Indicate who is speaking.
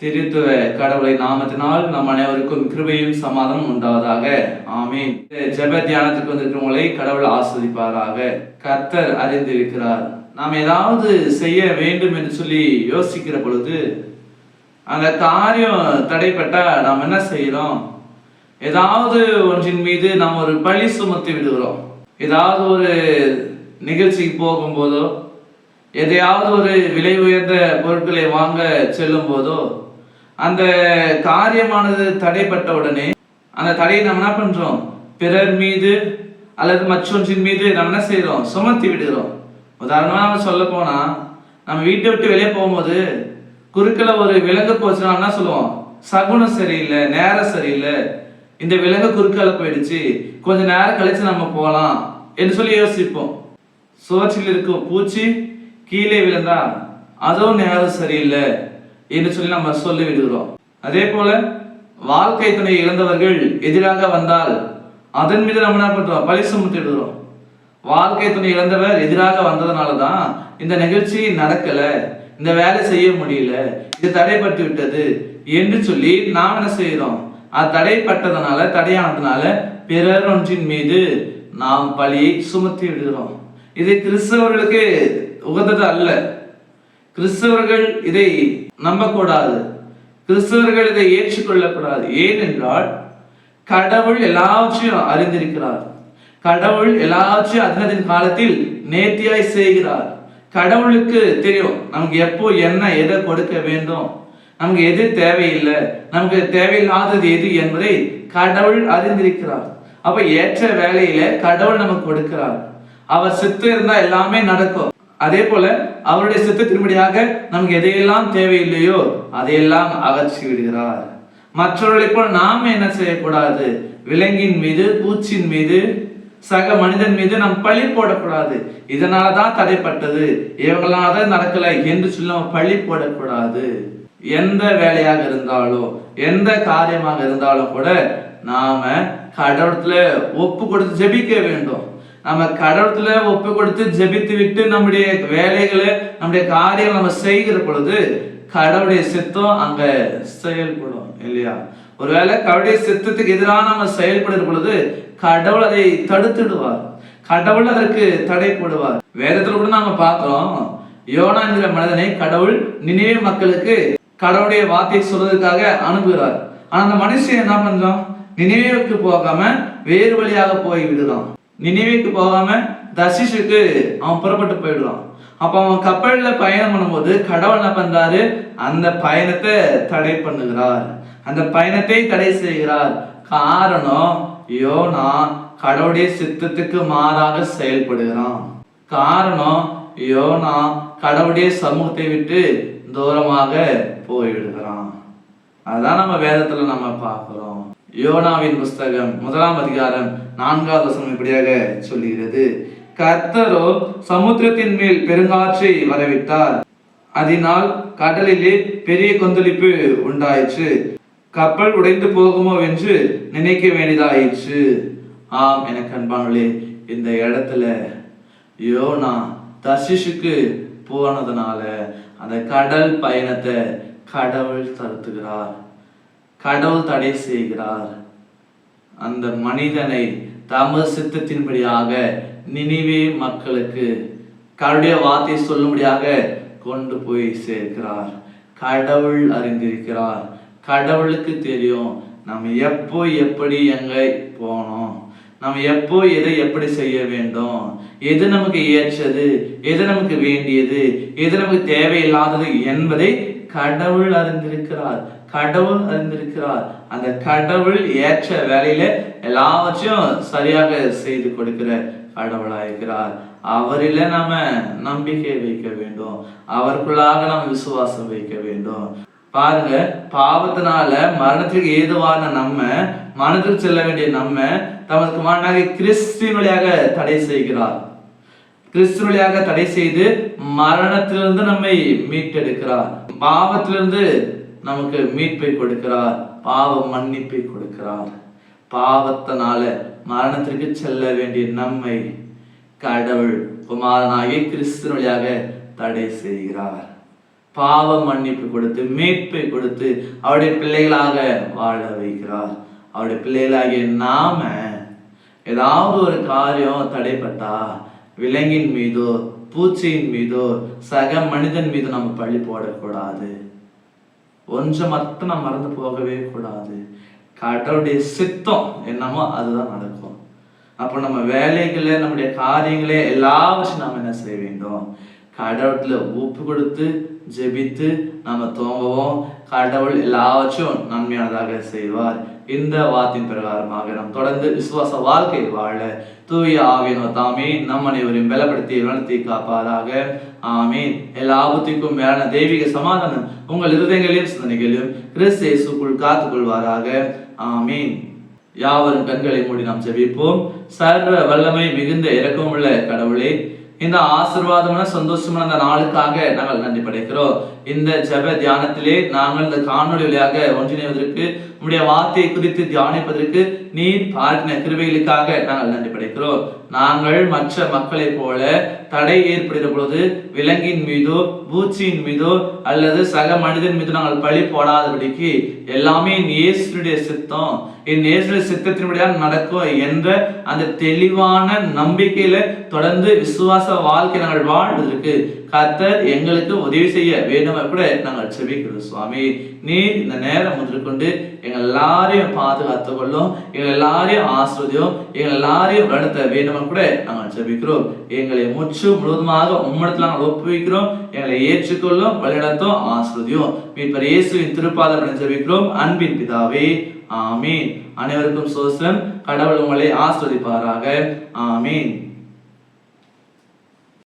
Speaker 1: திருத்துவ கடவுளை நாமத்தினால் நம் அனைவருக்கும் கிருபையும் சமாதானம் உண்டாவதாக. ஆமீன். ஜெப தியானத்துக்கு வந்திருக்கிறவங்களை கடவுள் ஆஸ்வதிப்பாராக. கர்த்தர் அறிந்திருக்கிறார். நாம் ஏதாவது செய்ய வேண்டும் என்று சொல்லி யோசிக்கிற பொழுது அந்த காரியம் தடைப்பட்டா நாம் என்ன செய்யறோம்? ஏதாவது ஒன்றின் மீது நாம் ஒரு பழி சுமத்தி விடுகிறோம். ஏதாவது ஒரு நிகழ்ச்சிக்கு போகும்போதோ, எதையாவது ஒரு விலை உயர்ந்த பொருட்களை வாங்க செல்லும் போதோ, அந்த காரியமானது தடைப்பட்ட உடனே அந்த தடையை நம்ம என்ன பண்றோம்? பிறர் மீது அல்லது மற்றொன்றின் மீது நம்ம என்ன செய்யறோம்? சுமத்தி விடுகிறோம். உதாரணமா நம்ம சொல்ல போனா, நம்ம வீட்டை விட்டு வெளியே போகும்போது குறுக்கல ஒரு விலங்கு போச்சுன்னா என்ன சொல்லுவோம்? சகுனம் சரியில்லை, நேரம் சரியில்லை, இந்த விலங்கு குறுக்கால போயிடுச்சு, கொஞ்ச நேரம் கழிச்சு நம்ம போகலாம் என்று சொல்லி யோசிப்போம். சுவற்றில் இருக்கும் பூச்சி கீழே விழுந்தா அதுவும் நேரம் சரியில்லை என்று சொல்லி நம்ம சொல்லி விடுகிறோம். அதே போல வாழ்க்கை துணை இழந்தவர்கள் எதிராக வந்தால் அதன் மீது நம்ம என்ன பண்றோம்? பழி சுமத்தி விடுகிறோம். வாழ்க்கை துணை இழந்தவர் எதிராக வந்ததுனாலதான் இந்த நிகழ்ச்சி நடக்கல, இந்த வேலை செய்ய முடியல, இது தடைப்பட்டு விட்டது என்று சொல்லி நாம் என்ன செய்யறோம்? அது தடைப்பட்டதுனால, தடையானதுனால பிறர் ஒன்றின் மீது நாம் பழியை சுமத்தி விடுகிறோம். இது கிறிஸ்தவர்களுக்கு உகந்தது அல்ல. கிறிஸ்தவர்கள் இதை நம்பக்கூடாது, கிறிஸ்தவர்கள் இதை ஏற்றுக்கொள்ளக்கூடாது. ஏனென்றால் கடவுள் எல்லாவற்றையும் அறிந்திருக்கிறார். கடவுள் எல்லாவற்றையும் அதனதின் காலத்தில் நேர்த்தியாய் செய்கிறார். கடவுளுக்கு தெரியும் நமக்கு எப்போ என்ன எதை கொடுக்க வேண்டும், நமக்கு எது தேவையில்லை, நமக்கு தேவையில்லாதது எது என்பதை கடவுள் அறிந்திருக்கிறார். அப்ப ஏற்ற வேலையில கடவுள் நமக்கு கொடுக்கிறார். அவர் சித்தம் இருந்தா எல்லாமே நடக்கும். அதே போல அவருடைய சித்தத்தின்படியாக நமக்கு எதையெல்லாம் தேவையில்லையோ அதையெல்லாம் அகற்றி விடுகிறார். மற்றவர்களை போல நாம என்ன செய்யக்கூடாது? விலங்கின் மீது, பூச்சின் மீது, சக மனிதன் மீது நாம் பழி போடக்கூடாது. இதனாலதான் தடைப்பட்டது, இவங்களாலதான் நடக்கல என்று சொல்லி நம்ம பழி போடக்கூடாது. எந்த வேலையாக இருந்தாலும், எந்த காரியமாக இருந்தாலும் கூட நாம கடவுளத்துல ஒப்பு கொடுத்து ஜெபிக்க வேண்டும். நம்ம கடவுளத்துல ஒப்பு கொடுத்து ஜெபித்து விட்டு நம்முடைய வேலைகளை, நம்முடைய காரியம் நம்ம செய்கிற பொழுது கடவுளுடைய சித்தம் அங்க செயல்படும் இல்லையா? ஒருவேளை கடவுளுடைய சித்தத்துக்கு எதிராக நம்ம செயல்படுற பொழுது கடவுள் அதை தடுத்துடுவார், கடவுள் அதற்கு தடை போடுவார். வேதத்துல கூட நாம பார்க்கிறோம், யோனா என்கிற மனிதனை கடவுள் நினிவே மக்களுக்கு கடவுளுடைய வார்த்தையை சொல்வதற்காக அனுப்புகிறார். ஆனா அந்த மனுஷன் என்ன பண்றான்? நினிவேக்கு போகாம வேறு வழியாக போய் விடுறான். நினிவேக்கு போகாம தர்ஷீஷுக்கு அவன் புறப்பட்டு போயிடுறான். அப்ப அவன் கப்பல்ல பயணம் பண்ணும்போது கடவுள் என்ன பண்றாரு? அந்த பயணத்தை தடை பண்ணுகிறார், அந்த பயணத்தை தடை செய்கிறார். காரணம், யோனா கடவுளுடைய சித்தத்துக்கு மாறாக செயல்படுகிறான். காரணம், யோனா கடவுளுடைய சமூகத்தை விட்டு தூரமாக போய்விடுகிறான். அதான் நம்ம வேதத்துல நம்ம பார்க்கிறோம். யோனாவின் புஸ்தகம் 1ஆம் அதிகாரம் 4வது வசனம் இப்படியாக சொல்லுகிறது, கர்த்தரோ சமுத்திரத்தின் மேல் பெருங்காற்றை வரவிட்டார், அதனால் கடலிலே பெரிய கொந்தளிப்பு உண்டாயிற்று, கப்பல் உடைந்து போகுமோ என்று நினைக்க வேண்டியதாயிற்று. ஆம் எனக்கு அன்பானவர்களே, இந்த இடத்துல யோனா தர்ஷீஷுக்கு போனதுனால அந்த கடல் பயணத்தை கடவுள் தடுத்துகிறார், கடவுள் தடை செய்கிறார். அந்த மனிதனை தமது சித்தத்தின்படியாக நினிவே மக்களுக்கு கடவுளுடைய வார்த்தை சொல்லும்படியாக கொண்டு போய் சேர்க்கிறார். கடவுள் அறிந்திருக்கிறார், கடவுளுக்கு தெரியும் நம்ம எப்போ எப்படி எங்க போனோம், நம்ம எப்போ எதை எப்படி செய்ய வேண்டும், எது நமக்கு ஏற்றது, எது நமக்கு வேண்டியது, எது நமக்கு தேவையில்லாதது என்பதை கடவுள் அறிந்திருக்கிறார், கடவுள் அறிந்திருக்கிறார். அந்த கடவுள் ஏற்ற வேலையில எல்லாவற்றையும் சரியாக செய்து கொடுக்கிற கடவுளாயிருக்கிறார். அவரில நாம நம்பிக்கை வைக்க வேண்டும், அவருக்குள்ளாக நாம் விசுவாசம் வைக்க வேண்டும். பாருங்க, பாவத்தினால மரணத்துக்கு ஏதுவான நம்ம, மரணத்துக்கு செல்ல வேண்டிய நம்ம தமக்கு மாறாக கிறிஸ்துவின் வழியாக தடை செய்கிறார். கிறிஸ்துவின் வழியாக தடை செய்து மரணத்திலிருந்து நம்மை மீட்டெடுக்கிறார். பாவத்திலிருந்து நமக்கு மீட்பை கொடுக்கிறார், பாவ மன்னிப்பை கொடுக்கிறார். பாவத்தினால மரணத்திற்கு செல்ல வேண்டிய நம்மை கடவுள் குமாரனாகிய கிறிஸ்து வழியாக தடை செய்கிறார். பாவ மன்னிப்பு கொடுத்து மீட்பை கொடுத்து அவருடைய பிள்ளைகளாக வாழ வைக்கிறார். அவருடைய பிள்ளைகளாகிய நாம ஏதாவது ஒரு காரியம் தடைப்பட்டா விலங்கின் மீதோ பூச்சியின் மீதோ சக மனிதன் மீது நம்ம பழி போடக்கூடாது. ஒன்றை மட்டும் நம்ம மறந்து போகவே கூடாது. கடவுளுடைய சித்தம் என்னமோ அதுதான் நடக்கும். அப்போ நம்ம வேலைகளை நம்முடைய காரியங்களே எல்லாவற்றையும் நாம் என்ன செய்ய வேண்டும்? கடவுளத்துல ஒப்பு கொடுத்து ஜெபித்து நாம தூங்குவோம். கடவுள் எல்லாவற்றையும் நன்மையானதாக செய்வார். இந்த வார்த்தையின் பிரகாரமாக நாம் தொடர்ந்து விசுவாச வாழ்க்கை வாழ தூய ஆவியானவர் தாமே நம் அனைவரையும் பலப்படுத்தி வளர்த்தி காப்பாராக. ஆமீன். எல்லா ஆபத்துக்கும் மேலான தெய்வீக சமாதானம் உங்கள் இருதயங்களையும் சிந்தனைகளையும் கிறிஸ்து இயேசுக்குள் காத்துக்கொள்வாராக. ஆமீன். யாவரும் கண்களை மூடி நாம் ஜெபிப்போம். சர்வ வல்லமை மிகுந்த இரக்கமுள்ள கடவுளே, இந்த ஆசீர்வாதமான சந்தோஷமான அந்த நாளுக்காக நாங்கள் நன்றி படைக்கிறோம். இந்த ஜெப தியானத்திலே நாங்கள் இந்த காணொலி வழியாக ஒன்றிணைவதற்கு, உம்முடைய வார்த்தையை குறித்து தியானிப்பதற்கு நீர் பாராட்டின கிருபைகளுக்காக நாங்கள் நன்றி படைக்கிறோம். நாங்கள் மற்ற மக்களை போல தடை ஏற்படுகிற பொழுது விலங்கின் மீதோ பூச்சியின் மீதோ அல்லது சக மனிதன் மீது நாங்கள் பழி போடாதபடிக்கு எல்லாமே என் இயேசுடைய சித்தம், என் இயேசுடைய சித்தத்தின்படியாக நடக்கும் என்ற அந்த தெளிவான நம்பிக்கையில தொடர்ந்து விசுவாச வாழ்க்கை நாங்கள் வாழ்வதற்கு கர்த்தர் எங்களுக்கு உதவி செய்ய வேண்டும் கூட நாங்கள் செபிக்கிறோம். சுவாமி, நீர் இந்த நேரம் முதற்கொண்டு எங்கள் எல்லாரையும் பாதுகாத்துக் கொள்ளும், எங்கள் எல்லாரையும் ஆசிரியம், எங்கள் எல்லாரையும் வளர்த்த வேண்டும் கூட நாங்கள் செபிக்கிறோம். எங்களை முற்று முழுவதுமாக உம்மிடத்தில் நாங்கள் ஒப்புவிக்கிறோம். எங்களை ஏற்றுக்கொள்ளும், வழிநடத்தும், ஆசிரியம். மீட்பர் இயேசுவின் திருப்பாதம் செபிக்கிறோம் அன்பின் பிதாவே. ஆமீன். அனைவருக்கும் சோஸ்திரம். கடவுள் உங்களை ஆசிர்வதிப்பாராக. ஆமீன்.